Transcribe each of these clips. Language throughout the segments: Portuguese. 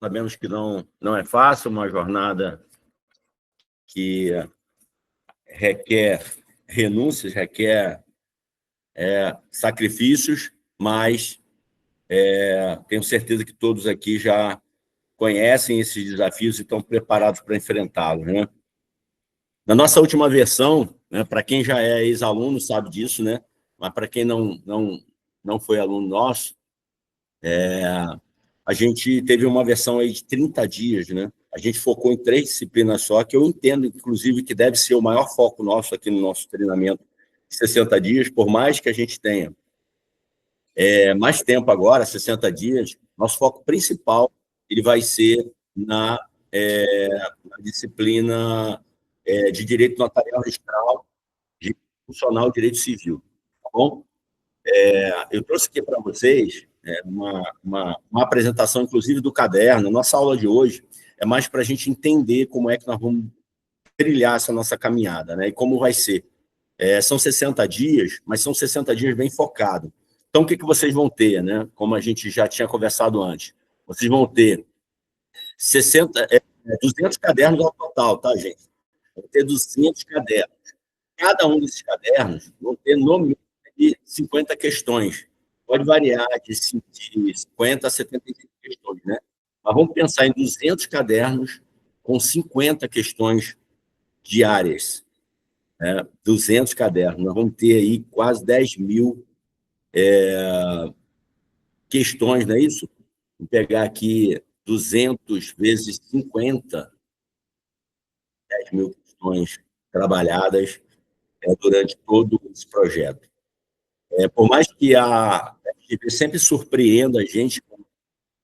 sabemos que não é fácil, uma jornada que requer renúncias, requer sacrifícios, mas tenho certeza que todos aqui já conhecem esses desafios e estão preparados para enfrentá-los, né? Na nossa última versão, né, para quem já é ex-aluno sabe disso, né? Mas para quem não foi aluno nosso, a gente teve uma versão aí de 30 dias, né? A gente focou em 3 disciplinas só, que eu entendo, inclusive, que deve ser o maior foco nosso aqui no nosso treinamento de 60 dias, por mais que a gente tenha mais tempo agora, 60 dias, nosso foco principal ele vai ser na disciplina de Direito Notarial Registral, Direito Funcional e Direito Civil, tá bom? Eu trouxe aqui para vocês uma apresentação, inclusive, do caderno. Nossa aula de hoje é mais para a gente entender como é que nós vamos trilhar essa nossa caminhada, né? E como vai ser. São 60 dias, mas são 60 dias bem focados. Então, o que vocês vão ter, né? Como a gente já tinha conversado antes. Vocês vão ter 200 cadernos ao total, tá, gente? Vão ter 200 cadernos. Cada um desses cadernos vão ter, no mínimo, de 50 questões. Pode variar de 50 a 75 questões, né? Mas vamos pensar em 200 cadernos com 50 questões diárias. 200 cadernos. Nós vamos ter aí quase 10.000 questões, não é isso? Vou pegar aqui 200 vezes 50, 10.000 questões trabalhadas durante todo esse projeto. Por mais que a FGV sempre surpreenda a gente com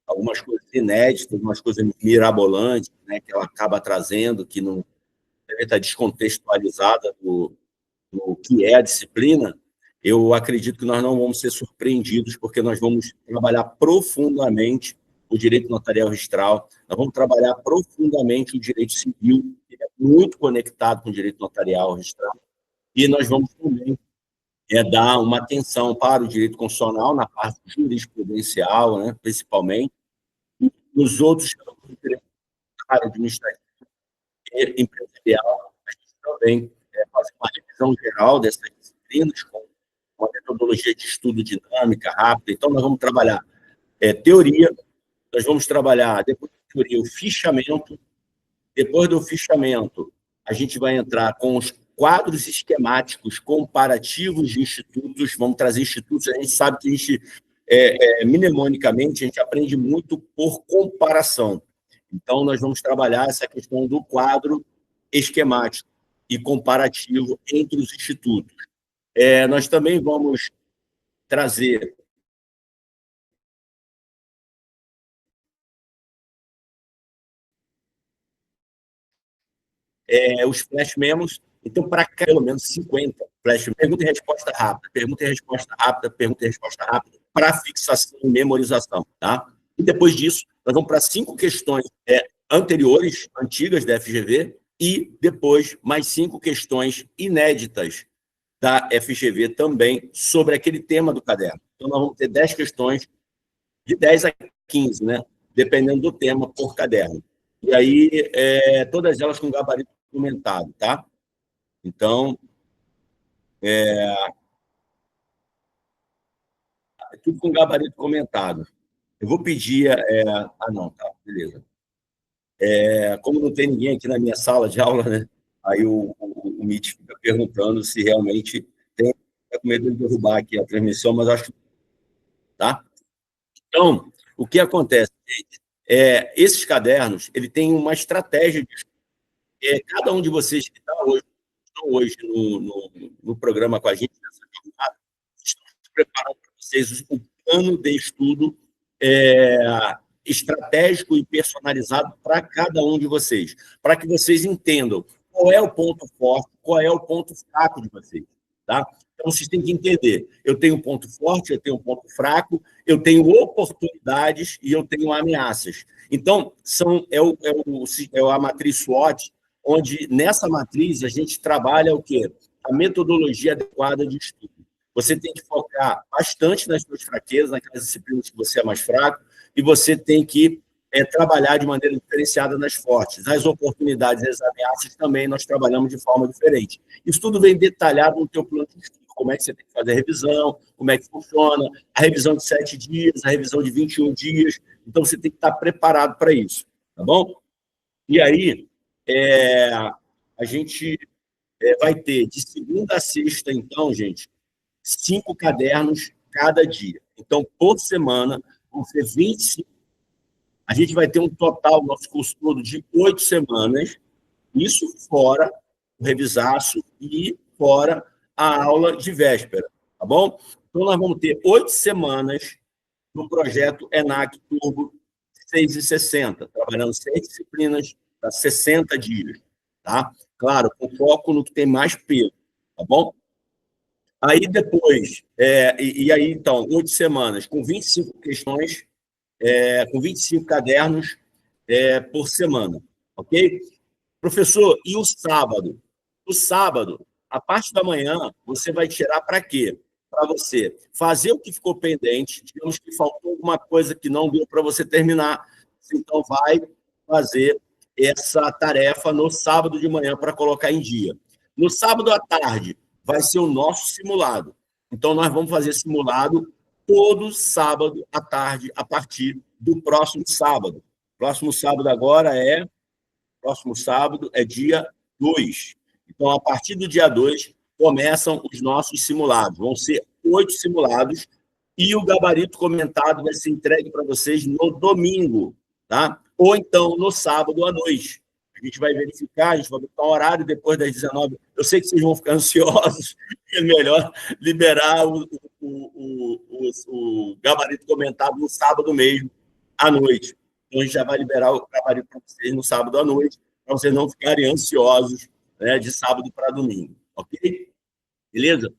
algumas coisas inéditas, algumas coisas mirabolantes, né, que ela acaba trazendo, que não deve estar descontextualizada do que é a disciplina, eu acredito que nós não vamos ser surpreendidos, porque nós vamos trabalhar profundamente o direito notarial registral, nós vamos trabalhar profundamente o direito civil, que é muito conectado com o direito notarial registral, e nós vamos também dar uma atenção para o direito constitucional, na parte jurisprudencial, né, principalmente, e nos outros campos do direito administrativo e empresarial, a gente também fazer uma revisão geral dessas disciplinas, com uma metodologia de estudo dinâmica, rápida. Então, nós vamos trabalhar teoria, nós vamos trabalhar, depois da teoria, o fichamento. Depois do fichamento, a gente vai entrar com os quadros esquemáticos comparativos de institutos, vamos trazer institutos, a gente sabe que a gente, mnemonicamente, a gente aprende muito por comparação. Então, nós vamos trabalhar essa questão do quadro esquemático e comparativo entre os institutos. Nós também vamos trazer os flash memos. Então, para cá, pelo menos 50 flash, pergunta e resposta rápida, pergunta e resposta rápida, pergunta e resposta rápida, para fixação e memorização, tá? E depois disso, nós vamos para 5 questões anteriores, antigas da FGV, e depois mais 5 questões inéditas da FGV também sobre aquele tema do caderno. Então, nós vamos ter 10 questões, de 10 a 15, né? Dependendo do tema por caderno. E aí, todas elas com gabarito documentado, tá? Então, tudo com gabarito comentado. Eu vou pedir... não, tá, beleza. Como não tem ninguém aqui na minha sala de aula, né? Aí o Meet fica perguntando se realmente tem... Tá com medo de derrubar aqui a transmissão, mas acho que... Tá? Então, o que acontece, gente? Esses cadernos, ele tem uma estratégia de... cada um de vocês que estão hoje no programa com a gente, nessa jornada, estão preparando para vocês um plano de estudo estratégico e personalizado para cada um de vocês, para que vocês entendam qual é o ponto forte, qual é o ponto fraco de vocês, tá? Então, vocês têm que entender, eu tenho um ponto forte, eu tenho um ponto fraco, eu tenho oportunidades e eu tenho ameaças. Então, a matriz SWOT, onde nessa matriz a gente trabalha o quê? A metodologia adequada de estudo. Você tem que focar bastante nas suas fraquezas, naquelas disciplinas que você é mais fraco, e você tem que trabalhar de maneira diferenciada nas fortes. As oportunidades e as ameaças também nós trabalhamos de forma diferente. Isso tudo vem detalhado no teu plano de estudo, como é que você tem que fazer a revisão, como é que funciona, a revisão de 7 dias, a revisão de 21 dias. Então, você tem que estar preparado para isso, tá bom? E aí, a gente vai ter de segunda a sexta, então, gente, 5 cadernos cada dia. Então, por semana, vão ser 25. A gente vai ter um total, nosso curso todo, de 8 semanas, isso fora o revisaço e fora a aula de véspera, tá bom? Então, nós vamos ter 8 semanas no projeto ENAC Turbo 660, trabalhando 6 disciplinas para 60 dias, tá? Claro, com foco no que tem mais peso, tá bom? Aí depois, aí então, 8 semanas, com 25 questões, com 25 cadernos por semana, ok? Professor, e o sábado? O sábado, a parte da manhã, você vai tirar para quê? Para você fazer o que ficou pendente, digamos que faltou alguma coisa que não deu para você terminar, você então vai fazer essa tarefa no sábado de manhã para colocar em dia. No sábado à tarde, vai ser o nosso simulado. Então, nós vamos fazer simulado todo sábado à tarde, a partir do próximo sábado. Próximo sábado agora próximo sábado é dia 2. Então, a partir do dia 2, começam os nossos simulados. Vão ser 8 simulados e o gabarito comentado vai ser entregue para vocês no domingo, tá? Ou então no sábado à noite. A gente vai verificar, a gente vai botar um horário depois das 19. Eu sei que vocês vão ficar ansiosos, é melhor liberar o gabarito comentado no sábado mesmo, à noite. Então, a gente já vai liberar o gabarito para vocês no sábado à noite, para vocês não ficarem ansiosos, né, de sábado para domingo, ok? Beleza?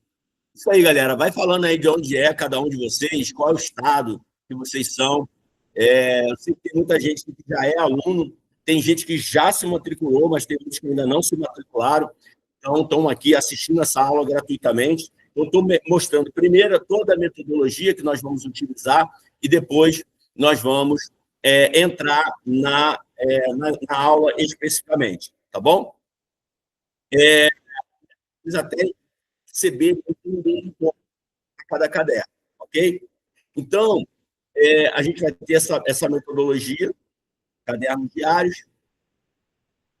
Isso aí, galera. Vai falando aí de onde é cada um de vocês, qual é o estado que vocês são. Eu sei que tem muita gente que já é aluno, tem gente que já se matriculou, mas tem muitos que ainda não se matricularam. Então, estão aqui assistindo essa aula gratuitamente. Eu estou mostrando primeiro toda a metodologia que nós vamos utilizar e depois nós vamos entrar na aula especificamente, tá bom? Vocês até receber um pouco a cada caderno, ok? Então, a gente vai ter essa metodologia, cadernos diários,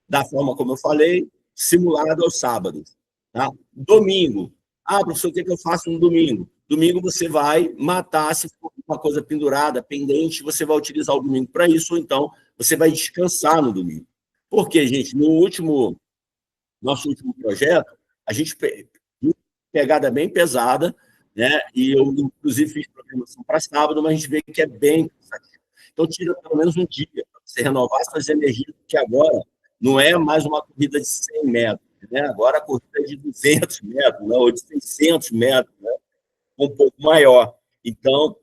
da forma como eu falei, simulado aos sábados. Tá? Domingo. Ah, professor, o que eu faço no domingo? Domingo você vai matar, se for uma coisa pendurada, pendente, você vai utilizar o domingo para isso, ou então você vai descansar no domingo. Por quê, gente? No nosso último projeto, a gente pegada bem pesada, né? E eu, inclusive, fiz programação para sábado, mas a gente vê que é bem cansativo. Então, tira pelo menos um dia para você renovar suas energias, porque agora não é mais uma corrida de 100 metros, né? Agora a corrida é de 200 metros, né? Ou de 600 metros, né? Um pouco maior. Então,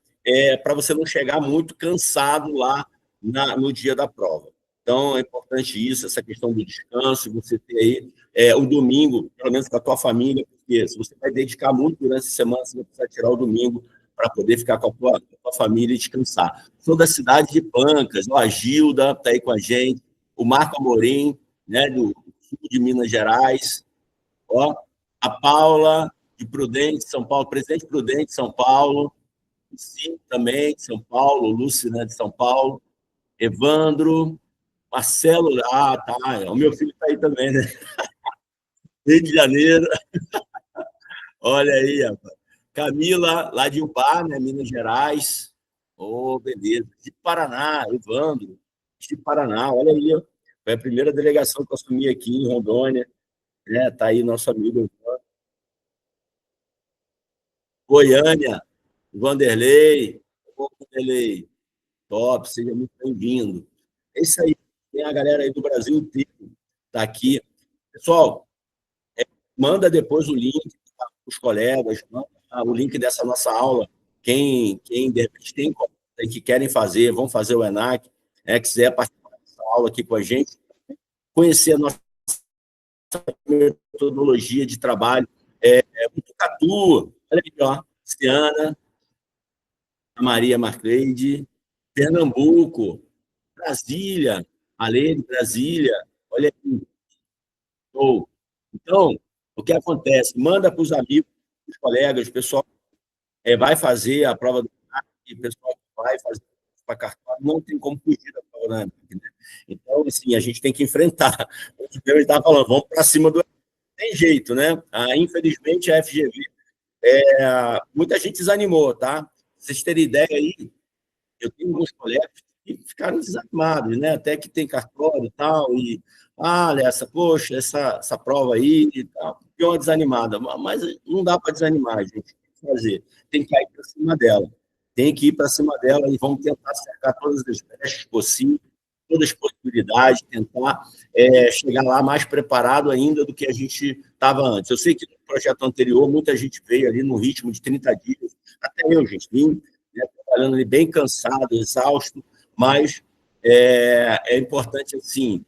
para você não chegar muito cansado lá no dia da prova. Então, é importante isso, essa questão do descanso, você ter aí o domingo, pelo menos com a tua família, porque se você vai dedicar muito durante a semana, você vai precisar tirar o domingo para poder ficar com a tua família e descansar. Sou da cidade de Pancas, a Gilda está aí com a gente, o Marco Amorim, né, do sul de Minas Gerais, ó, a Paula, de Prudente, São Paulo, Presidente Prudente, São Paulo, sim, também, de São Paulo, Lúcia, né, de São Paulo, Evandro, Marcelo, tá, o meu filho está aí também, né? Rio de Janeiro, olha aí, rapaz. Camila, lá de Ubá, né, Minas Gerais, beleza. De Paraná, Evandro, de Paraná, olha aí, ó. Foi a primeira delegação que eu assumi aqui em Rondônia, né, tá aí nosso amigo Goiânia, Vanderlei, Vanderlei, top, seja muito bem-vindo. É isso aí, tem a galera aí do Brasil inteiro, está aqui. Pessoal, manda depois o link para os colegas, manda o link dessa nossa aula. Quem de repente tem colegas aí que querem fazer, vão fazer o ENAC, quiser participar dessa aula aqui com a gente, conhecer a nossa metodologia de trabalho. Botucatu, olha aqui, ó, Luciana, a Maria Marcleide, Pernambuco, Brasília, Ale de Brasília, olha aí, show. Então, o que acontece? Manda para os amigos, os colegas, o pessoal vai fazer a prova do CAC, o pessoal vai fazer para cartório, não tem como fugir da prova da ANAC, né? Então, assim, a gente tem que enfrentar. O que eu estava falando, vamos para cima do... Tem jeito, né? Infelizmente, a FGV, muita gente desanimou, tá? Pra vocês terem ideia aí, eu tenho alguns colegas que ficaram desanimados, né? Até que tem cartório e tal, e Lessa, poxa, essa prova aí e tal, deu uma desanimada, mas não dá para desanimar, gente. Tem que fazer, tem que ir para cima dela. Tem que ir para cima dela e vamos tentar cercar todas as brechas possíveis, todas as possibilidades, tentar chegar lá mais preparado ainda do que a gente estava antes. Eu sei que no projeto anterior, muita gente veio ali no ritmo de 30 dias, até eu, gente, vim, né, trabalhando ali bem cansado, exausto, mas é importante, assim,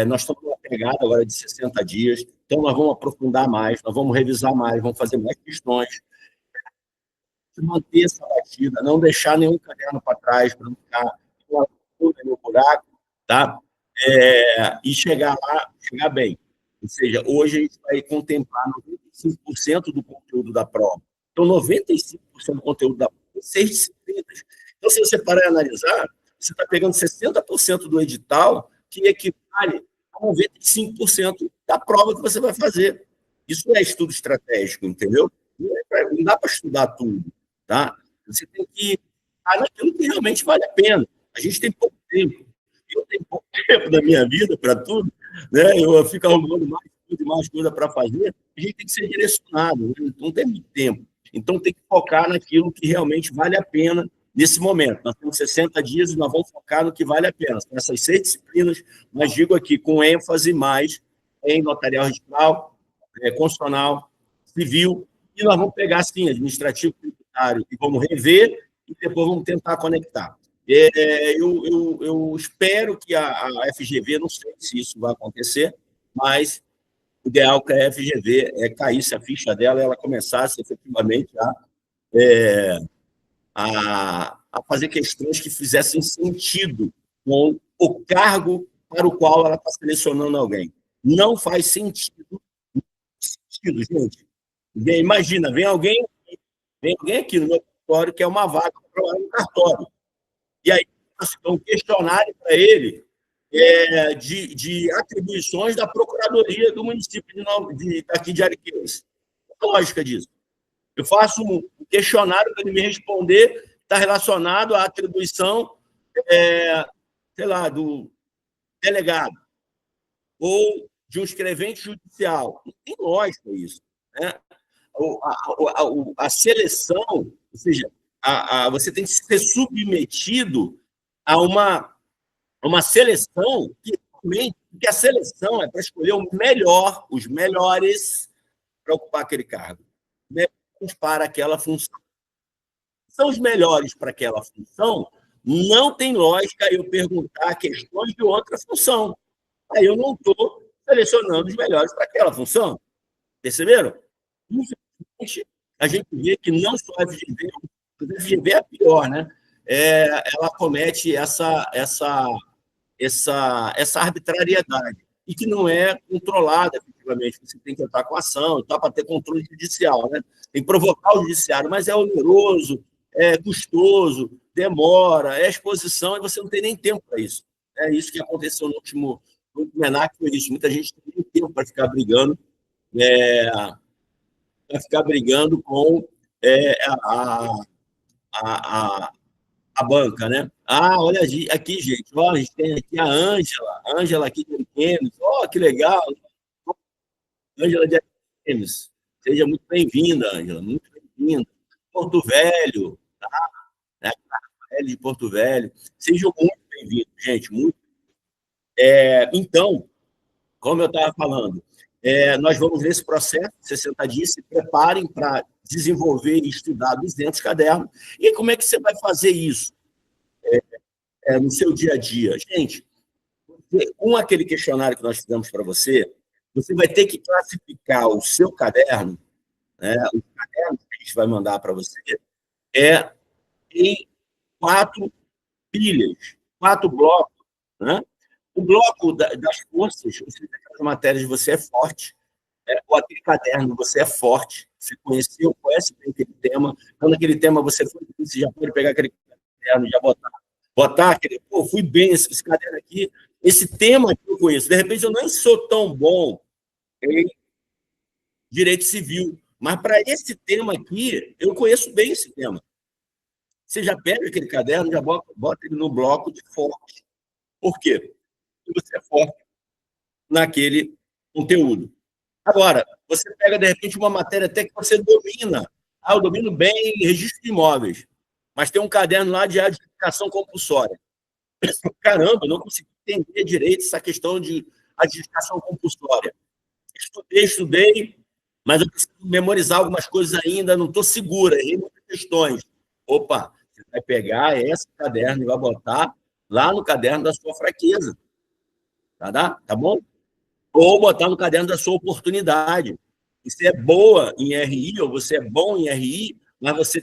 nós estamos numa pegada agora de 60 dias, então nós vamos aprofundar mais, nós vamos revisar mais, vamos fazer mais questões, manter essa batida, não deixar nenhum caderno para trás, para não ficar no buraco, tá? E chegar lá, chegar bem. Ou seja, hoje a gente vai contemplar 95% do conteúdo da prova. Então, 95% do conteúdo da prova, 6 disciplinas. Então, se você parar e analisar, você está pegando 60% do edital, que equivale a 95% da prova que você vai fazer. Isso é estudo estratégico, entendeu? Não dá para estudar tudo, tá? Você tem que ir naquilo que realmente vale a pena. A gente tem pouco tempo. Eu tenho pouco tempo da minha vida para tudo, né? Eu fico arrumando mais coisa para fazer. A gente tem que ser direcionado, né? Não tem muito tempo. Então, tem que focar naquilo que realmente vale a pena nesse momento. Nós temos 60 dias e nós vamos focar no que vale a pena. São essas 6 disciplinas, mas digo aqui, com ênfase mais em notarial registral, constitucional, civil, e nós vamos pegar, sim, administrativo, tributário, e vamos rever, e depois vamos tentar conectar. Eu espero que a FGV, não sei se isso vai acontecer, mas o ideal que a FGV caísse a ficha dela e ela começasse efetivamente a fazer questões que fizessem sentido com o cargo para o qual ela está selecionando alguém. Não faz sentido, gente. Imagina, vem alguém aqui no meu cartório que é uma vaga para trabalhar no cartório. E aí, um questionário para ele de atribuições da Procuradoria do município daqui de Ariquemes. Qual a lógica disso? Eu faço um questionário para ele me responder, está relacionado à atribuição, sei lá, do delegado ou de um escrevente judicial. Não tem lógica isso, né? A seleção, ou seja, você tem que ser submetido a uma seleção que a seleção é para escolher os melhores para ocupar aquele cargo, melhores para aquela função. São os melhores para aquela função, não tem lógica eu perguntar questões de outra função. Aí eu não estou selecionando os melhores para aquela função. Perceberam? Infelizmente, a gente vê que não só a FGV é a pior, né? Ela comete essa arbitrariedade e que não é controlada, efetivamente. Você tem que entrar com ação, tá, para ter controle judicial, né? Tem que provocar o judiciário, mas é oneroso, é custoso, demora, é exposição e você não tem nem tempo para isso. É isso que aconteceu no último MENAC, foi isso. Muita gente não tem tempo para ficar brigando, com a, a banca, né? Olha aqui, gente, ó, a gente tem aqui a Ângela aqui de Ariquemes, ó, que legal, Ângela de Ariquemes, seja muito bem-vinda, Ângela, muito bem-vinda. Porto Velho, tá? Rafael de Porto Velho, sejam muito bem-vindos, gente, muito. Então, como eu estava falando, nós vamos nesse processo, 60 dias, se preparem para desenvolver e estudar 200 cadernos. E como é que você vai fazer isso no seu dia a dia? Gente, com aquele questionário que nós fizemos para você, você vai ter que classificar o seu caderno, né, o caderno que a gente vai mandar para você, em 4 pilhas, 4 blocos né? O bloco das forças, ou seja, aquelas matérias você é forte, ou aquele caderno você é forte, você conhece bem aquele tema, então naquele tema você já pode pegar aquele caderno e já botar aquele, pô, fui bem esse caderno aqui, esse tema que eu conheço, de repente eu nem sou tão bom em direito civil, mas para esse tema aqui, eu conheço bem esse tema. Você já pega aquele caderno, já bota ele no bloco de forte. Por quê? Porque você é forte naquele conteúdo. Agora, você pega, de repente, uma matéria até que você domina. Ah, eu domino bem registro de imóveis, mas tem um caderno lá de adjudicação compulsória. Caramba, eu não consegui entender direito essa questão de adjudicação compulsória. Estudei, mas eu preciso memorizar algumas coisas ainda, não estou segura, errei muitas questões. Opa, você vai pegar esse caderno e vai botar lá no caderno da sua fraqueza. Tá bom? Ou botar no caderno da sua oportunidade. Você é boa em RI, ou você é bom em RI, mas você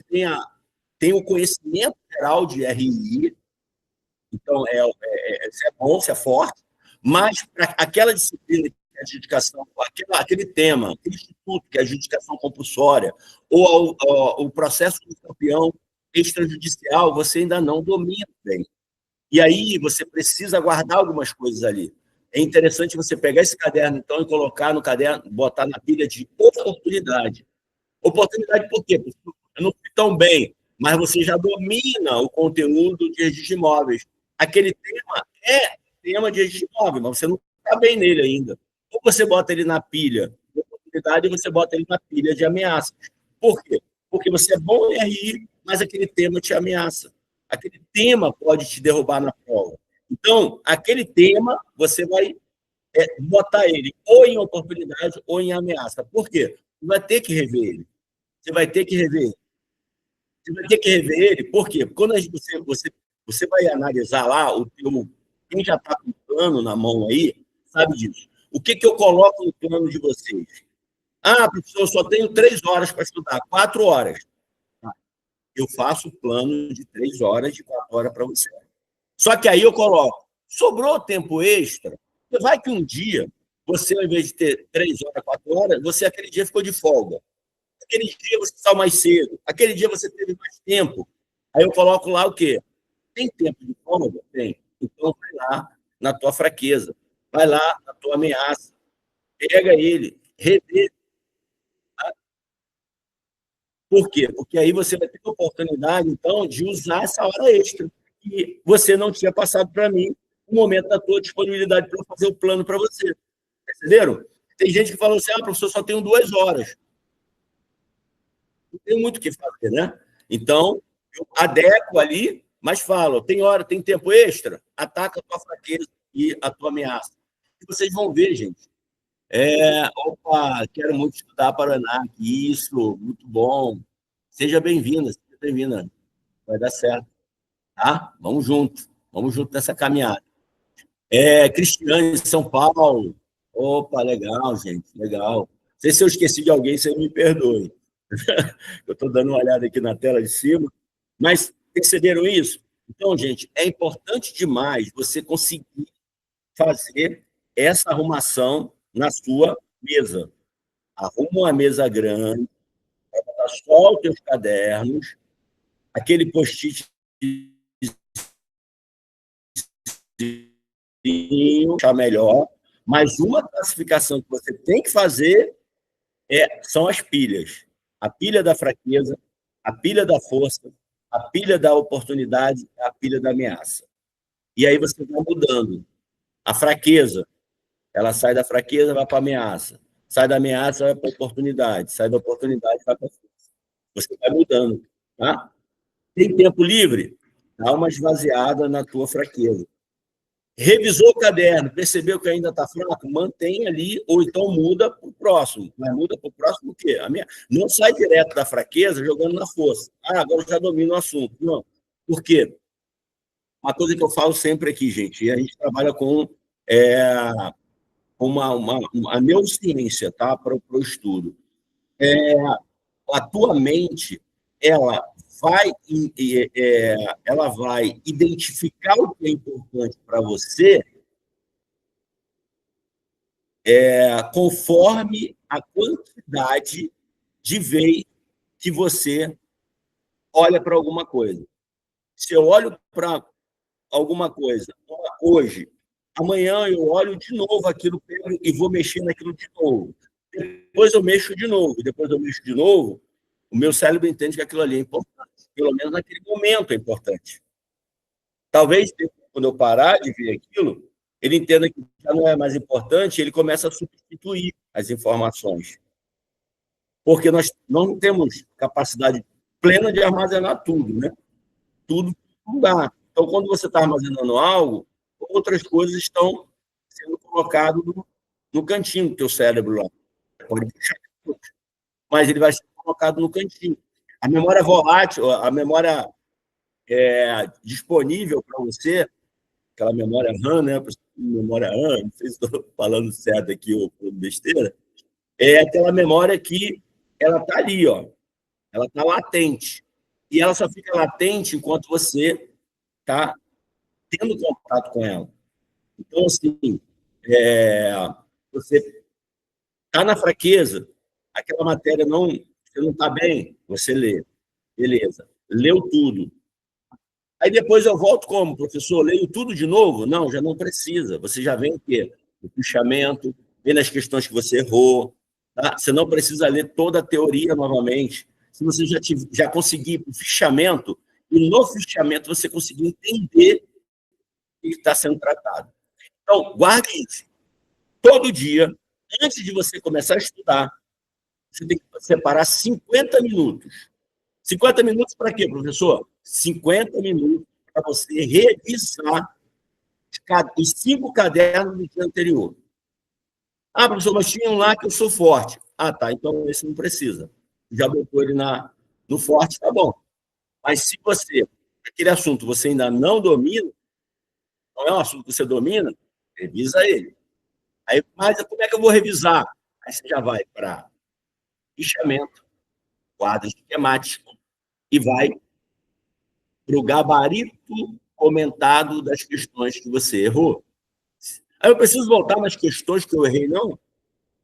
tem o conhecimento geral de RI, então você é bom, você é forte, mas para aquela disciplina que é adjudicação, aquele tema, aquele instituto que é adjudicação compulsória, ou o processo do campeão extrajudicial, você ainda não domina bem. E aí você precisa guardar algumas coisas ali. É interessante você pegar esse caderno, então, e colocar no caderno, botar na pilha de oportunidade. Oportunidade por quê? Porque eu não fui tão bem, mas você já domina o conteúdo de registro de imóveis. Aquele tema é tema de registro de imóveis, mas você não está bem nele ainda. Ou você bota ele na pilha de oportunidade, ou você bota ele na pilha de ameaças. Por quê? Porque você é bom em RI, mas aquele tema te ameaça. Aquele tema pode te derrubar na prova. Então, aquele tema, você vai botar ele ou em oportunidade ou em ameaça. Por quê? Você vai ter que rever ele. Você vai ter que rever ele. Você vai ter que rever ele, por quê? Porque quando você vai analisar lá, quem já está com o plano na mão aí, sabe disso. O que eu coloco no plano de vocês? Ah, professor, eu só tenho 3 horas para estudar, 4 horas. Eu faço o plano de 3 horas, de 4 horas para você. Só que aí eu coloco, sobrou tempo extra, vai que um dia, você, ao invés de ter 3 horas, 4 horas, você aquele dia ficou de folga. Aquele dia você saiu mais cedo, aquele dia você teve mais tempo. Aí eu coloco lá o quê? Tem tempo de folga? Tem. Então vai lá na tua fraqueza, vai lá na tua ameaça, pega ele, revê. Por quê? Porque aí você vai ter a oportunidade, então, de usar essa hora extra. E você não tinha passado para mim o momento da tua disponibilidade para fazer o plano para você. Entenderam? Tem gente que fala assim, professor, só tenho 2 horas. Não tem muito o que fazer, né? Então, eu adequo ali, mas falo, tem hora, tem tempo extra, ataca a tua fraqueza e a tua ameaça. E vocês vão ver, gente. Opa, quero muito estudar para o ENAC, isso, muito bom. Seja bem-vinda, seja bem-vinda. Vai dar certo, tá? Vamos junto nessa caminhada. Cristiane, de São Paulo. Opa, legal, gente, legal. Não sei se eu esqueci de alguém, você me perdoe. Eu estou dando uma olhada aqui na tela de cima, mas perceberam isso? Então, gente, é importante demais você conseguir fazer essa arrumação na sua mesa. Arruma uma mesa grande, botar só os teus cadernos, aquele post-it achar melhor, mas uma classificação que você tem que fazer são as pilhas. A pilha da fraqueza, a pilha da força, a pilha da oportunidade, a pilha da ameaça. E aí você vai mudando. A fraqueza, ela sai da fraqueza, vai para a ameaça. Sai da ameaça, vai para a oportunidade. Sai da oportunidade, vai para a força. Você vai mudando. Tá? Tem tempo livre? Dá uma esvaziada na tua fraqueza. Revisou o caderno, percebeu que ainda está fraco? Mantém ali, ou então muda para o próximo. Mas muda para o próximo o quê? Não sai direto da fraqueza jogando na força. Agora eu já domino o assunto. Não. Por quê? Uma coisa que eu falo sempre aqui, gente, e a gente trabalha com uma neurociência, tá? Para o estudo. A tua mente, ela ela vai identificar o que é importante para você conforme a quantidade de vez que você olha para alguma coisa. Se eu olho para alguma coisa hoje, amanhã eu olho de novo aquilo e vou mexer naquilo de novo. Depois eu mexo de novo, depois eu mexo de novo, o meu cérebro entende que aquilo ali é importante. Pelo menos naquele momento é importante. Talvez, quando eu parar de ver aquilo, ele entenda que já não é mais importante, ele começa a substituir as informações. Porque nós não temos capacidade plena de armazenar tudo, né? Tudo não dá. Então, quando você está armazenando algo, outras coisas estão sendo colocadas no cantinho do teu cérebro lá. Pode puxar, mas ele vai ser colocado no cantinho. A memória volátil, a memória disponível para você, aquela memória RAM, né? Memória RAM, não sei se estou falando certo aqui ou besteira, é aquela memória que ela está ali, ó. Ela está latente. E ela só fica latente enquanto você está tendo contato com ela. Então, assim, você está na fraqueza, aquela matéria você não está bem, você lê. Beleza. Leu tudo. Aí depois eu volto como, professor, leio tudo de novo? Não, já não precisa. Você já vem o quê? O fichamento, vem nas questões que você errou. Tá? Você não precisa ler toda a teoria novamente. Se você já conseguir o fichamento, e no fichamento você conseguir entender o que está sendo tratado. Então, guarde isso. Todo dia, antes de você começar a estudar, você tem que separar 50 minutos. 50 minutos para quê, professor? 50 minutos para você revisar os 5 cadernos do dia anterior. Ah, professor, mas tinha um lá que eu sou forte. Ah, tá, então esse não precisa. Já botou ele no forte, tá bom. Mas se aquele assunto você ainda não domina, não é um assunto que você domina, revisa ele. Aí, mas como é que eu vou revisar? Aí você já vai para fichamento, quadro esquemático, e vai para o gabarito comentado das questões que você errou. Aí eu preciso voltar nas questões que eu errei, não?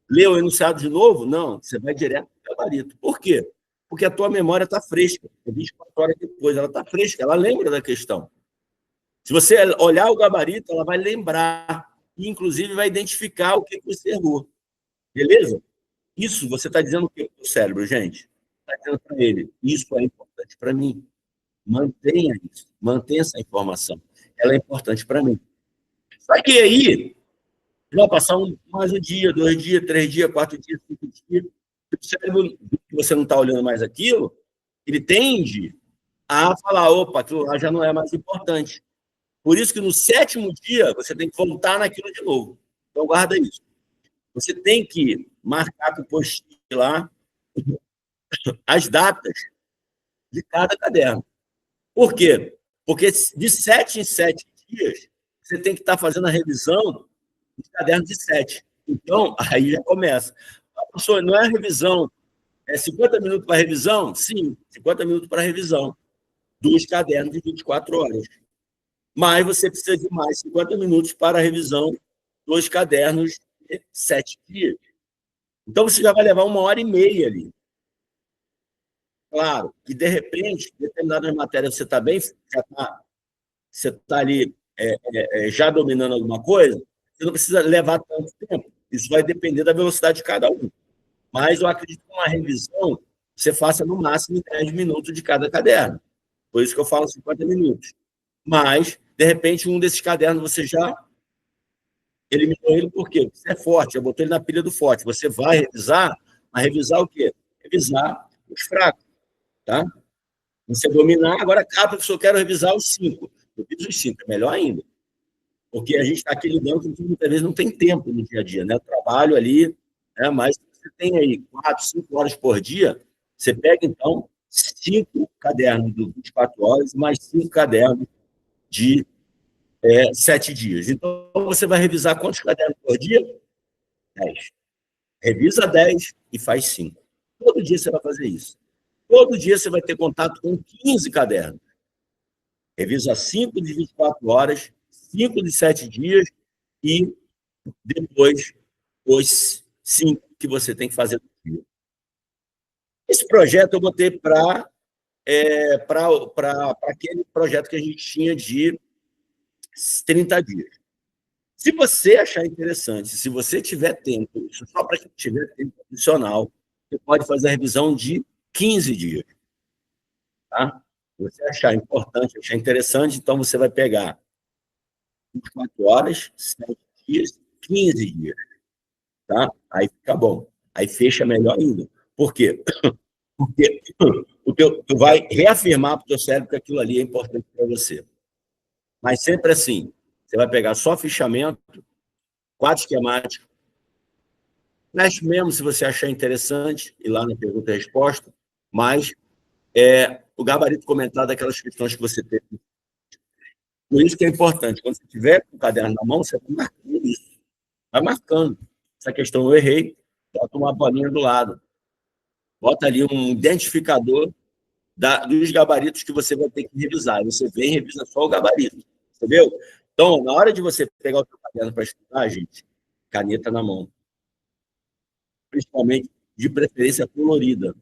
Ler o enunciado de novo? Não, você vai direto para o gabarito. Por quê? Porque a tua memória está fresca. 24 horas depois, ela está fresca, ela lembra da questão. Se você olhar o gabarito, ela vai lembrar, e inclusive vai identificar o que você errou. Beleza? Isso você está dizendo o que para o cérebro, gente? Está dizendo para ele, isso é importante para mim. Mantenha isso, mantenha essa informação. Ela é importante para mim. Só que aí, vai passar mais um dia, 2 dias, 3 dias, 4 dias, 5 dias. O cérebro, que você não está olhando mais aquilo, ele tende a falar, opa, aquilo lá já não é mais importante. Por isso que no 7º dia, você tem que voltar naquilo de novo. Então, guarda isso. Você tem que marcar com o post-it lá as datas de cada caderno. Por quê? Porque de 7 em 7 dias, você tem que estar fazendo a revisão dos cadernos de 7. Então, aí já começa. Professor, não é revisão, é 50 minutos para revisão? Sim, 50 minutos para revisão dos cadernos de 24 horas. Mas você precisa de mais 50 minutos para a revisão dos cadernos de 7 dias. Então, você já vai levar 1h30 ali. Claro que, de repente, determinadas matérias você está bem, você está ali já dominando alguma coisa, você não precisa levar tanto tempo. Isso vai depender da velocidade de cada um. Mas eu acredito que uma revisão você faça no máximo 10 minutos de cada caderno. Por isso que eu falo 50 minutos. Mas, de repente, um desses cadernos você já eliminou ele, por quê? Você é forte, já botou ele na pilha do forte. Você vai revisar, mas revisar o quê? Revisar os fracos. Tá? Você dominar, agora, professor, eu quero revisar os 5. Eu fiz os 5, é melhor ainda. Porque a gente está aqui lidando com que muitas vezes não tem tempo no dia a dia, né? Trabalho ali, né? Mas você tem aí 4, 5 horas por dia, você pega, então, 5 cadernos de 24 horas, mais 5 cadernos de 7 dias. Então, você vai revisar quantos cadernos por dia? 10. Revisa 10 e faz 5. Todo dia você vai fazer isso. Todo dia você vai ter contato com 15 cadernos. Revisa 5 de 24 horas, 5 de 7 dias e depois os 5 que você tem que fazer no dia. Esse projeto eu botei para aquele projeto que a gente tinha de 30 dias. Se você achar interessante, se você tiver tempo, só para quem tiver tempo adicional, você pode fazer a revisão de 15 dias. Tá? Se você achar importante, achar interessante, então você vai pegar 24 horas, 7 dias, 15 dias. Tá? Aí fica bom. Aí fecha melhor ainda. Por quê? Porque tu vai reafirmar para o teu cérebro que aquilo ali é importante para você. Mas sempre assim, você vai pegar só fichamento, quadro esquemático, mexe mesmo se você achar interessante, ir lá na pergunta e resposta, mas o gabarito comentado daquelas questões que você teve. Por isso que é importante, quando você tiver com o caderno na mão, você vai marcando isso. Vai marcando. Essa questão eu errei, bota uma bolinha do lado. Bota ali um identificador dos gabaritos que você vai ter que revisar. Você vem e revisa só o gabarito. Entendeu? Então, na hora de você pegar o seu caderno para estudar, gente, caneta na mão. Principalmente, de preferência, colorida.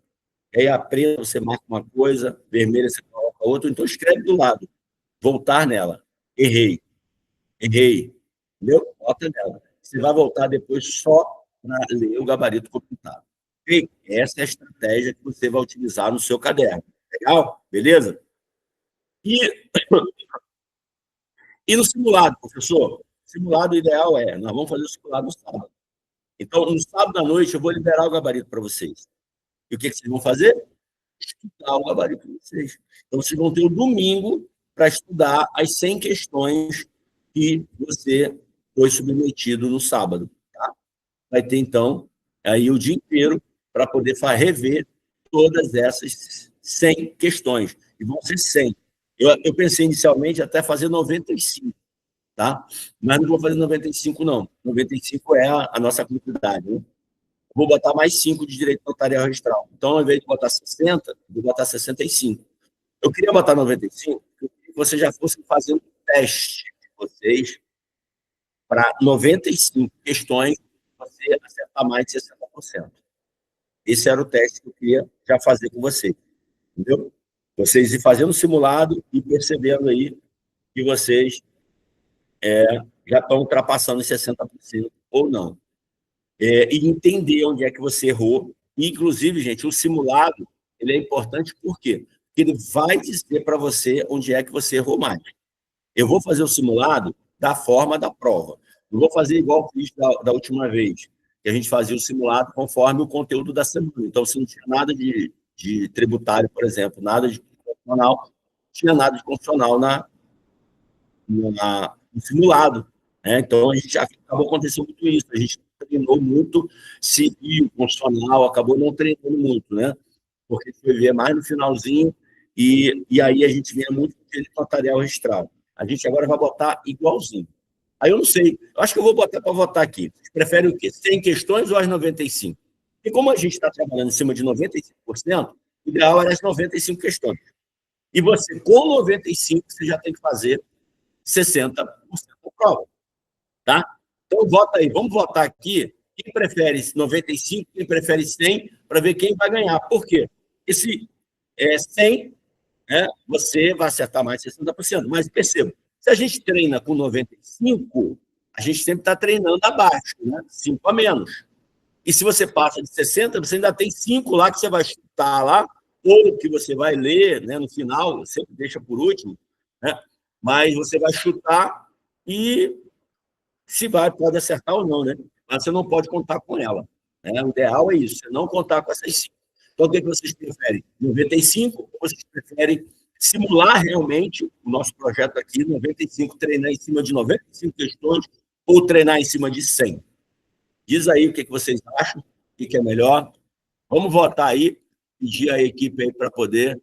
Aí a preta você marca uma coisa, vermelha você coloca outra, então escreve do lado. Voltar nela. Errei. Entendeu? Bota nela. Você vai voltar depois só para ler o gabarito completado. Ok? Essa é a estratégia que você vai utilizar no seu caderno. Legal? Beleza? E no simulado, professor? Simulado ideal nós vamos fazer o simulado no sábado. Então, no sábado à noite, eu vou liberar o gabarito para vocês. E o que vocês vão fazer? Estudar o gabarito de vocês. Então, vocês vão ter o domingo para estudar as 100 questões que você foi submetido no sábado. Tá? Vai ter, então, aí o dia inteiro para poder rever todas essas 100 questões. E vão ser 100. Eu pensei inicialmente até fazer 95, tá? Mas não vou fazer 95, não. 95 é a nossa quantidade, né? Vou botar mais 5 de direito notarial registral. Então, ao invés de botar 60, vou botar 65. Eu queria botar 95, porque vocês já fossem fazendo teste de vocês para 95 questões, você acertar mais de 60%. Esse era o teste que eu queria já fazer com vocês. Entendeu? Vocês ir fazendo o simulado e percebendo aí que vocês já estão ultrapassando os 60% ou não. E entender onde é que você errou. Inclusive, gente, o simulado ele é importante por quê? Porque ele vai dizer para você onde é que você errou mais. Eu vou fazer o simulado da forma da prova. Não vou fazer igual eu fiz da última vez, que a gente fazia o simulado conforme o conteúdo da semana. Então, se não tinha nada de tributário, por exemplo, nada de constitucional, não tinha nada de constitucional no simulado. Né? Então, acabou acontecendo muito isso. A gente treinou muito civil, constitucional, acabou não treinando muito, né? Porque a gente foi ver mais no finalzinho e aí a gente vinha muito com aquele notarial registrado. A gente agora vai botar igualzinho. Aí eu não sei, eu acho que eu vou botar para votar aqui. Vocês preferem o quê? 100 questões ou as 95? E como a gente está trabalhando em cima de 95%, o ideal era as 95 questões. E você, com 95, você já tem que fazer 60% da prova. Tá? Então, vota aí. Vamos votar aqui. Quem prefere 95, quem prefere 100, para ver quem vai ganhar. Por quê? Esse 100, né, você vai acertar mais de 60%. Mas perceba, se a gente treina com 95, a gente sempre está treinando abaixo, né? 5 a menos. E se você passa de 60, você ainda tem 5 lá que você vai chutar lá, ou que você vai ler, né, no final, sempre deixa por último, né? Mas você vai chutar e se pode acertar ou não, né? Mas você não pode contar com ela. Né? O ideal é isso, você não contar com essas 5. Então, o que vocês preferem? 95 ou vocês preferem simular realmente o nosso projeto aqui, 95, treinar em cima de 95 questões ou treinar em cima de 100? Diz aí o que vocês acham, o que é melhor. Vamos votar aí, pedir a equipe aí para poder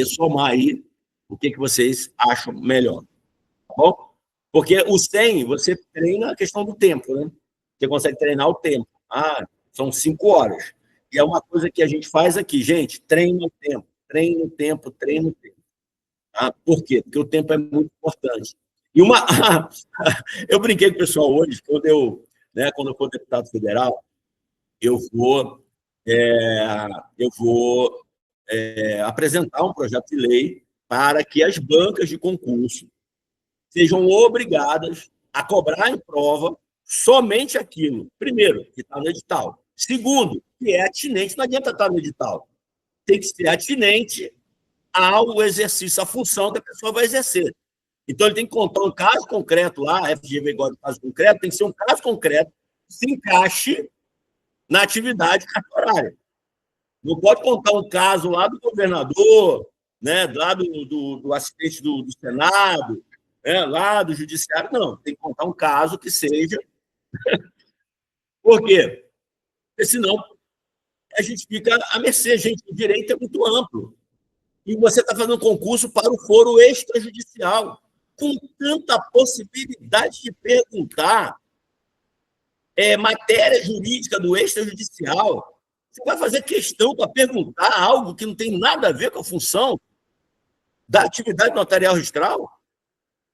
somar aí o que vocês acham melhor. Tá bom? Porque o 100, você treina a questão do tempo, né? Você consegue treinar o tempo. São 5 horas. E é uma coisa que a gente faz aqui, gente, treina o tempo, treina o tempo, treina o tempo. Tá? Por quê? Porque o tempo é muito importante. E uma... eu brinquei com o pessoal hoje, quando eu for deputado federal, eu vou, eu vou apresentar um projeto de lei para que as bancas de concurso sejam obrigadas a cobrar em prova somente aquilo, primeiro, que está no edital. Segundo, que é atinente, não adianta estar no edital. Tem que ser atinente ao exercício, à função que a pessoa vai exercer. Então, ele tem que contar um caso concreto lá, a FGV gosta de caso concreto, tem que ser um caso concreto que se encaixe na atividade cartorária. Não pode contar um caso lá do governador, né, lá do assistente do Senado, lá do judiciário, não. Tem que contar um caso que seja... Por quê? Porque senão a gente fica à mercê. Gente, o direito é muito amplo. E você está fazendo um concurso para o foro extrajudicial, com tanta possibilidade de perguntar matéria jurídica do extrajudicial. Você vai fazer questão para perguntar algo que não tem nada a ver com a função da atividade notarial registral,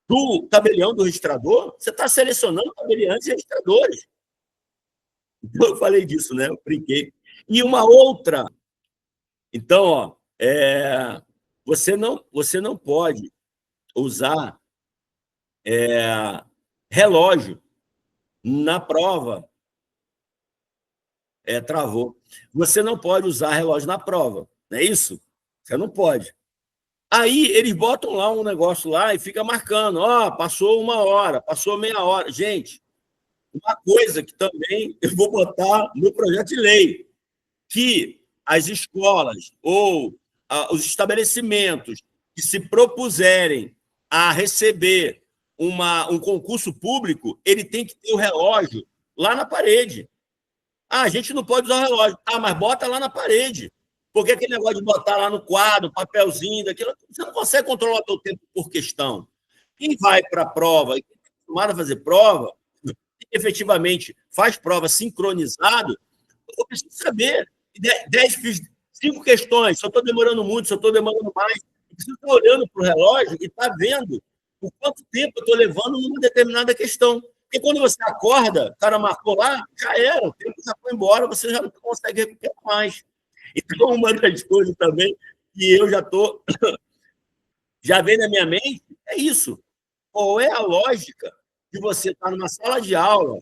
do tabelião do registrador? Você está selecionando tabeliantes e registradores. Então, eu falei disso, né? Eu brinquei. E uma outra... Então, você não pode usar relógio na prova. Travou. Você não pode usar relógio na prova, não é isso? Você não pode. Aí, eles botam lá um negócio lá e fica marcando. Passou 1 hora, passou meia hora. Gente, uma coisa que também eu vou botar no projeto de lei, que as escolas ou os estabelecimentos que se propuserem a receber um concurso público, ele tem que ter o relógio lá na parede. A gente não pode usar o relógio. Mas bota lá na parede. Porque aquele negócio de botar lá no quadro, papelzinho, daquilo, você não consegue controlar o seu tempo por questão. Quem vai para a prova, e quem está acostumado a fazer prova, e efetivamente faz prova sincronizado, eu preciso saber. 5 questões, se eu estou demorando muito, se eu estou demorando mais, eu preciso estar olhando para o relógio e estar vendo por quanto tempo eu estou levando numa determinada questão. Porque quando você acorda, o cara marcou lá, já era, o tempo já foi embora, você já não consegue recuperar mais. Então, uma das coisas também que eu já vem na minha mente é isso. Qual é a lógica de você estar numa sala de aula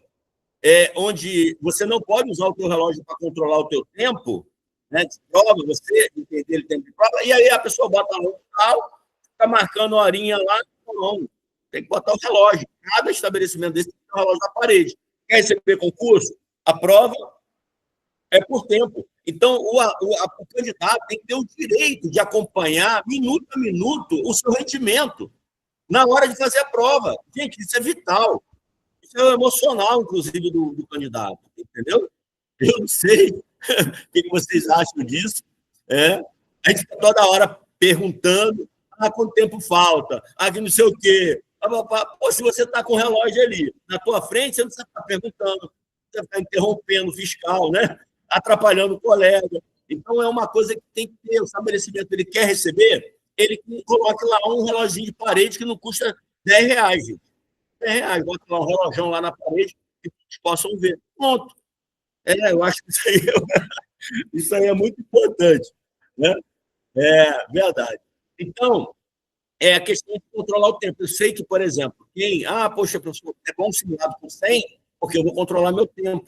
onde você não pode usar o teu relógio para controlar o teu tempo, né, de prova, você entender o tempo de prova, e aí a pessoa bota lá o tal, está marcando a horinha lá, não, tem que botar o relógio. Cada estabelecimento desse tem um relógio na parede. Quer receber concurso? A prova é por tempo. Então, o candidato tem que ter o direito de acompanhar, minuto a minuto, o seu rendimento na hora de fazer a prova. Gente, isso é vital. Isso é emocional, inclusive, do candidato, entendeu? Eu não sei o que vocês acham disso. A gente está toda hora perguntando quanto tempo falta, que não sei o quê. Pô, se você está com o relógio ali na tua frente, você não precisa estar perguntando, você está interrompendo o fiscal, né? Atrapalhando o colega. Então, é uma coisa que tem que ter. O estabelecimento, ele quer receber, ele coloca lá um reloginho de parede que não custa R$10, gente. R$10, bota lá um relógio lá na parede que vocês possam ver. Pronto. Eu acho que isso aí é muito importante, né? Verdade. Então, a questão de controlar o tempo. Eu sei que, por exemplo, poxa, professor, é bom simulado com 100, porque eu vou controlar meu tempo.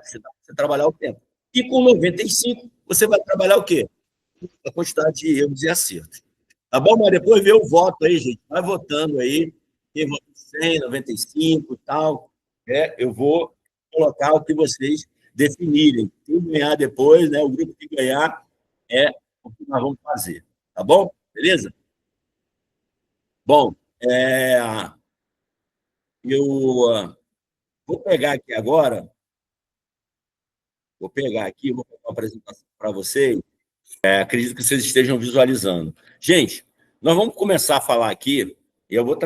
Você trabalhar o tempo. E com 95, você vai trabalhar o quê? A quantidade de erros e acertos. Tá bom? Mas depois vê o voto aí, gente. Vai votando aí. Quem vota 100, 95 e tal. Eu vou colocar o que vocês definirem. Quem ganhar depois, né, o grupo que ganhar, é o que nós vamos fazer. Tá bom? Beleza? Bom, eu vou pegar aqui agora, vou fazer uma apresentação para vocês. Acredito que vocês estejam visualizando. Gente, nós vamos começar a falar aqui, e eu vou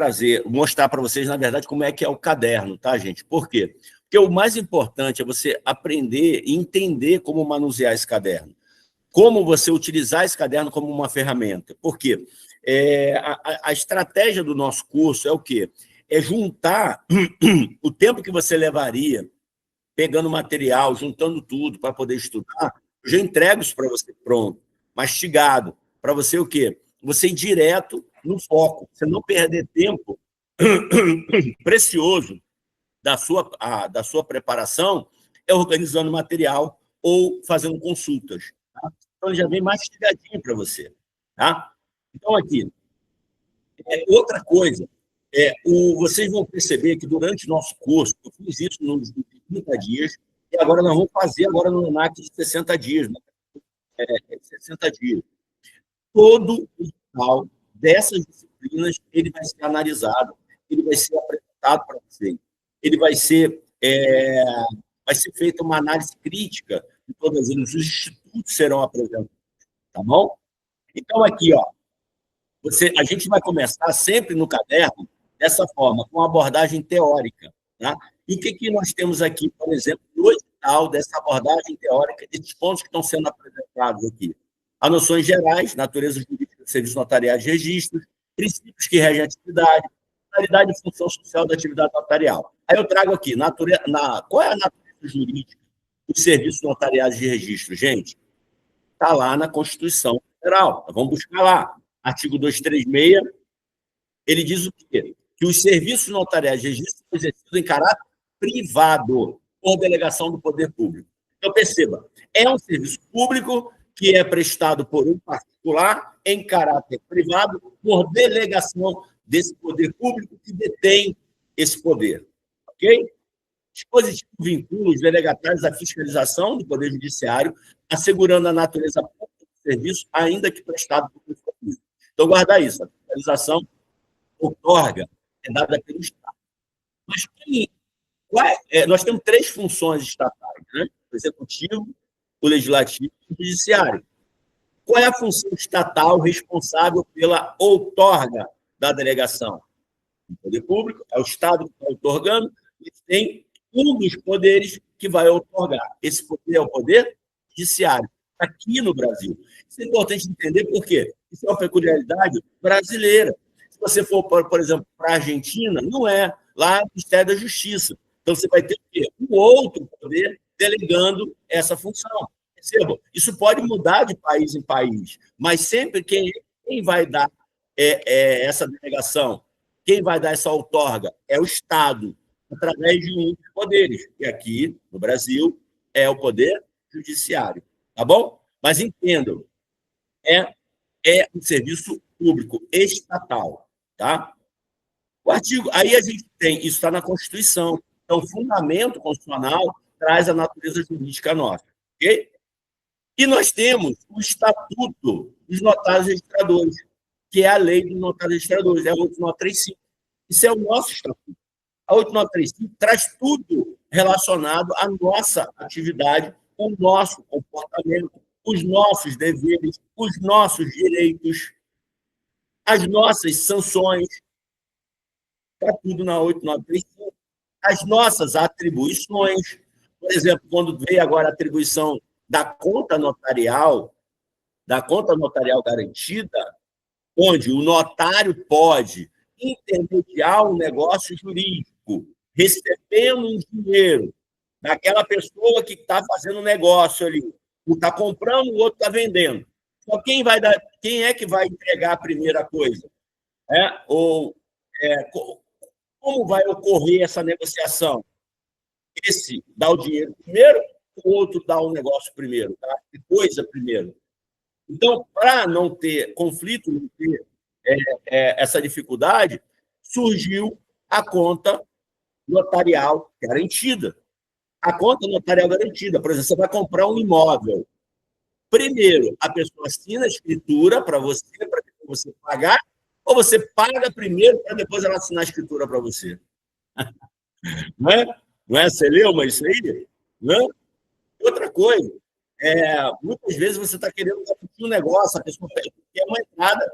mostrar para vocês, na verdade, como é que é o caderno, tá, gente? Por quê? Porque o mais importante é você aprender e entender como manusear esse caderno, como você utilizar esse caderno como uma ferramenta. Por quê? A estratégia do nosso curso é o quê? É juntar o tempo que você levaria pegando material, juntando tudo para poder estudar. Eu já entrego isso para você pronto, mastigado, para você o quê? Você ir direto no foco, você não perder tempo precioso da sua preparação organizando material ou fazendo consultas. Tá? Então, ele já vem mastigadinho para você. Tá? Então, aqui, outra coisa, vocês vão perceber que durante o nosso curso, eu fiz isso nos 30 dias, e agora nós vamos fazer agora no ENAC de 60 dias, né? 60 dias. Todo o final dessas disciplinas ele vai ser analisado, ele vai ser apresentado para você, ele vai ser feita uma análise crítica de todas elas, os institutos serão apresentados, tá bom? Então, aqui, ó, a gente vai começar sempre no caderno dessa forma, com abordagem teórica. Tá? E o que nós temos aqui, por exemplo, no edital dessa abordagem teórica, desses pontos que estão sendo apresentados aqui? As noções gerais, natureza jurídica do serviço notarial de registros, princípios que regem a atividade, finalidade e função social da atividade notarial. Aí eu trago aqui, qual é a natureza jurídica dos serviços notariais de registro, gente? Está lá na Constituição Federal. Vamos buscar lá. Artigo 236, ele diz o quê? Que os serviços notariais de registro são exercidos em caráter privado, por delegação do poder público. Então, perceba, é um serviço público que é prestado por um particular em caráter privado, por delegação desse poder público que detém esse poder. Ok? Dispositivo vincula os delegatários à fiscalização do Poder Judiciário, assegurando a natureza pública do serviço, ainda que prestado por um público. Então, guardar isso. A fiscalização outorga é dada pelo Estado. Mas nós temos 3 funções estatais, né? O Executivo, o Legislativo e o Judiciário. Qual é a função estatal responsável pela outorga da delegação? O poder público, é o Estado que está outorgando, e tem um dos poderes que vai outorgar. Esse poder é o poder judiciário, aqui no Brasil. Isso é importante entender por quê? Isso é uma peculiaridade brasileira. Se você for, por exemplo, para a Argentina, não é. Lá é o Ministério da Justiça. Então, você vai ter o quê? Um outro poder delegando essa função. Percebam? Isso pode mudar de país em país, mas sempre quem vai dar essa delegação, quem vai dar essa outorga é o Estado, através de um dos poderes, que aqui, no Brasil, é o Poder Judiciário. Tá bom? Mas entendam, é um serviço público estatal. Tá? O artigo, aí a gente tem, isso está na Constituição, então o fundamento constitucional traz a natureza jurídica nossa. Ok? E nós temos o Estatuto dos Notários Registradores, que é a lei dos notários registradores, é a 8935. Isso é o nosso estatuto. A 8935 traz tudo relacionado à nossa atividade, o nosso comportamento, os nossos deveres, os nossos direitos, as nossas sanções, está tudo na 8935. As nossas atribuições, por exemplo, quando veio agora a atribuição da conta notarial garantida, onde o notário pode intermediar um negócio jurídico, recebendo um dinheiro daquela pessoa que está fazendo um negócio ali. Um está comprando, o outro está vendendo. Então, quem é que vai entregar a primeira coisa? Como vai ocorrer essa negociação? Esse dá o dinheiro primeiro, o outro dá o negócio primeiro, tá? Coisa primeiro. Então, para não ter conflito, não ter essa dificuldade, surgiu a conta notarial garantida. A conta notarial garantida, por exemplo, você vai comprar um imóvel. Primeiro, a pessoa assina a escritura para você pagar, ou você paga primeiro para depois ela assinar a escritura para você? Não é? Não é? Você leu, mas isso aí? Não? Outra coisa, muitas vezes você está querendo um negócio, a pessoa quer uma entrada.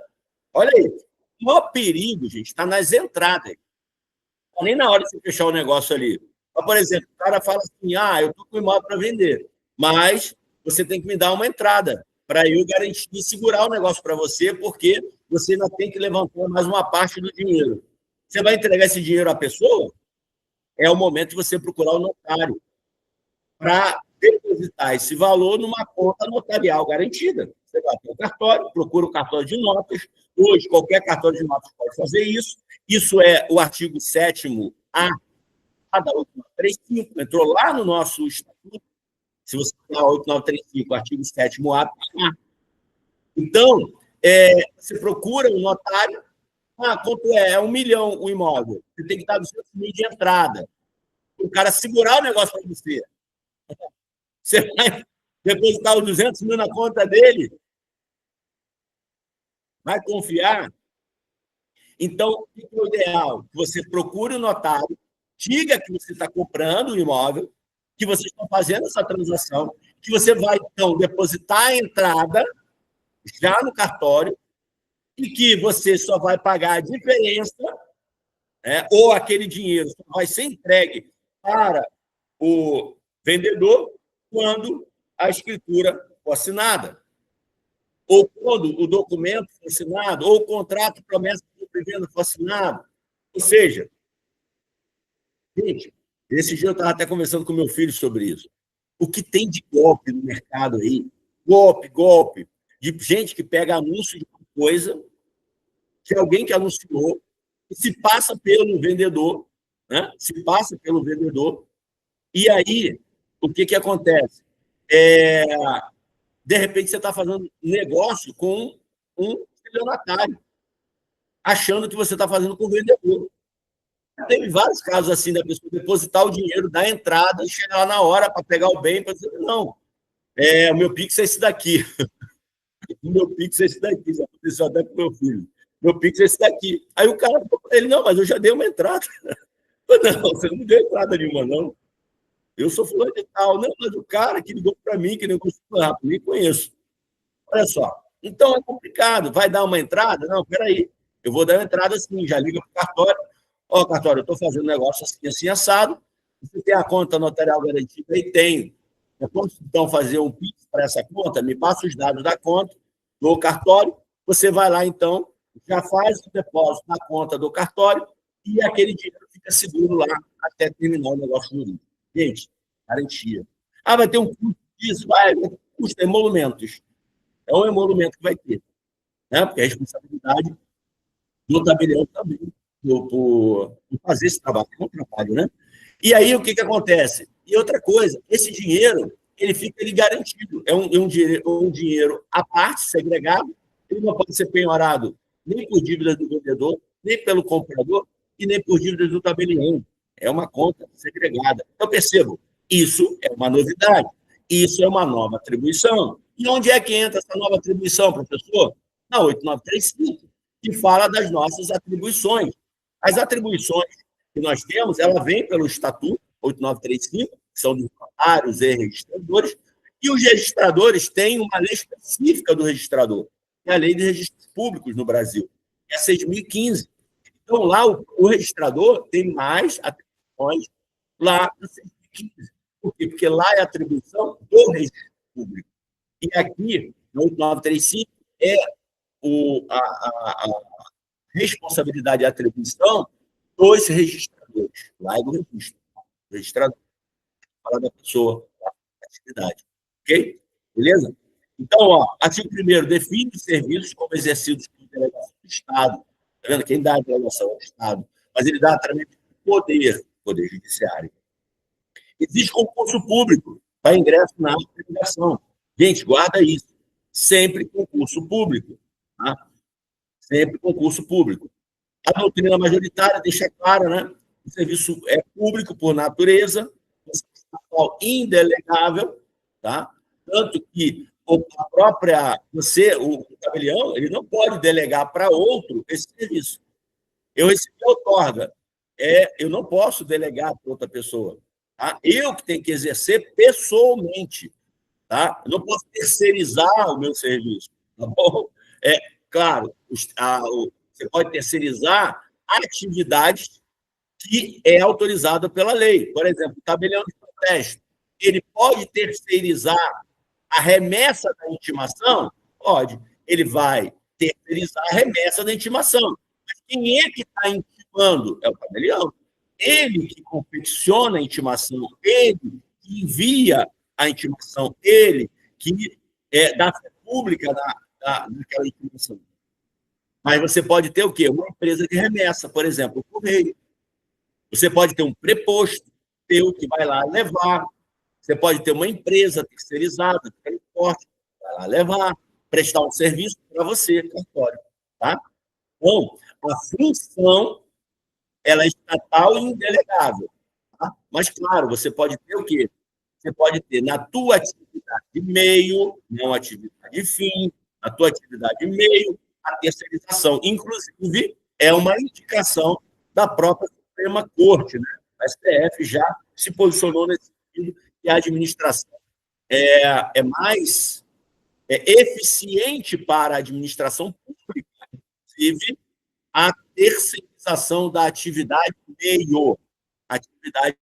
Olha aí, o maior perigo, gente, está nas entradas. Não nem na hora de você fechar o negócio ali. Mas, por exemplo, o cara fala assim, eu estou com imóvel para vender, mas você tem que me dar uma entrada para eu garantir e segurar o negócio para você, porque você ainda tem que levantar mais uma parte do dinheiro. Você vai entregar esse dinheiro à pessoa? É o momento de você procurar o notário para depositar esse valor numa conta notarial garantida. Você vai para o cartório, procura o cartório de notas. Hoje, qualquer cartório de notas pode fazer isso. Isso é o artigo 7º-A da 8935, entrou lá no nosso estatuto. Se você pegar a 8935, artigo 7º-A, então, você procura um notário. Quanto é? É 1 milhão o imóvel. Você tem que dar 200 mil de entrada. O cara segurar o negócio para você. Você vai depositar os 200 mil na conta dele? Vai confiar? Então, o que é o ideal? Que você procure o notário, diga que você está comprando o imóvel, que vocês estão fazendo essa transação, que você vai, então, depositar a entrada já no cartório e que você só vai pagar a diferença, ou aquele dinheiro só vai ser entregue para o vendedor quando a escritura for assinada, ou quando o documento for assinado, ou o contrato promessa de venda for assinado. Ou seja, gente, esse dia eu estava até conversando com meu filho sobre isso. O que tem de golpe no mercado aí? Golpe, de gente que pega anúncio de uma coisa, de alguém que anunciou, e se passa pelo vendedor, né? Se passa pelo vendedor, e aí, o que acontece? De repente, você está fazendo negócio com um estelionatário, achando que você está fazendo com o vendedor. Teve vários casos assim, da pessoa depositar o dinheiro, dar entrada e chegar lá na hora para pegar o bem, para dizer, não, o meu Pix é esse daqui. O meu Pix é esse daqui, já aconteceu até com o meu filho. Meu Pix é esse daqui. Aí o cara falou para ele, não, mas eu já dei uma entrada. Não, você não deu entrada nenhuma, não. Eu sou fulano de tal. Não, mas o cara que ligou para mim, que negociou rápido, nem conheço. Olha só. Então é complicado. Vai dar uma entrada? Não, peraí. Eu vou dar uma entrada assim, já liga para o cartório. Cartório, eu estou fazendo negócio assim, assado. Você tem a conta notarial garantida? Aí tenho. Eu posso, então, fazer um Pix para essa conta? Me passa os dados da conta, do cartório. Você vai lá, então, já faz o depósito na conta do cartório e aquele dinheiro fica seguro lá até terminar o negócio jurídico. Gente, garantia. Vai ter um custo disso? Vai, custa emolumentos. É um emolumento que vai ter, né? Porque a responsabilidade do tabelião também, por fazer esse trabalho, é um trabalho, né? E aí, o que acontece? E outra coisa, esse dinheiro, ele fica garantido. É um dinheiro à parte, segregado, ele não pode ser penhorado nem por dívidas do vendedor, nem pelo comprador, e nem por dívidas do tabelião. É uma conta segregada. Então, percebo, isso é uma novidade. Isso é uma nova atribuição. E onde é que entra essa nova atribuição, professor? Na 8935, que fala das nossas atribuições. As atribuições que nós temos, ela vem pelo Estatuto 8935, que são dos notários e registradores, e os registradores têm uma lei específica do registrador, que é a Lei de Registros Públicos no Brasil, que é 6.015. Então, lá, o registrador tem mais atribuições lá na 6.015. Por quê? Porque lá é a atribuição do registro público. E aqui, no 8935, é a responsabilidade e atribuição dos registradores. Lá é do registro. O registrador fala da pessoa, da atividade. Ok? Beleza? Então, artigo 1º, define os serviços como exercidos por delegação do Estado. Está vendo? Quem dá a delegação é o Estado. Mas ele dá através do poder judiciário. Existe concurso público para ingresso na delegação. Gente, guarda isso. Sempre concurso público. Tá? Sempre concurso público. A doutrina majoritária deixa claro, né? O serviço é público por natureza, indelegável, tá? Tanto que o tabelião, ele não pode delegar para outro esse serviço. Eu recebi a outorga, eu não posso delegar para outra pessoa. Tá? Eu que tenho que exercer pessoalmente. Tá? Eu não posso terceirizar o meu serviço. Tá bom? Claro, você pode terceirizar atividades que é autorizada pela lei. Por exemplo, o tabelião de protesto, ele pode terceirizar a remessa da intimação? Pode. Ele vai terceirizar a remessa da intimação. Mas quem é que está intimando? É o tabelião. Ele que confecciona a intimação, ele que envia a intimação, ele que dá pública naquela intimação. Mas você pode ter o quê? Uma empresa de remessa, por exemplo, o correio. Você pode ter um preposto teu que vai lá levar. Você pode ter uma empresa terceirizada de transporte, vai lá levar, prestar um serviço para você, cartório. Tá? Então, a função ela é estatal e indelegável. Tá? Mas, claro, você pode ter o quê? Você pode ter na tua atividade meio, não atividade fim, na tua atividade meio, a terceirização. Inclusive, é uma indicação da própria Suprema Corte. Né? A STF já se posicionou nesse sentido que a administração é mais eficiente para a administração pública, inclusive, a terceirização da atividade meio, atividade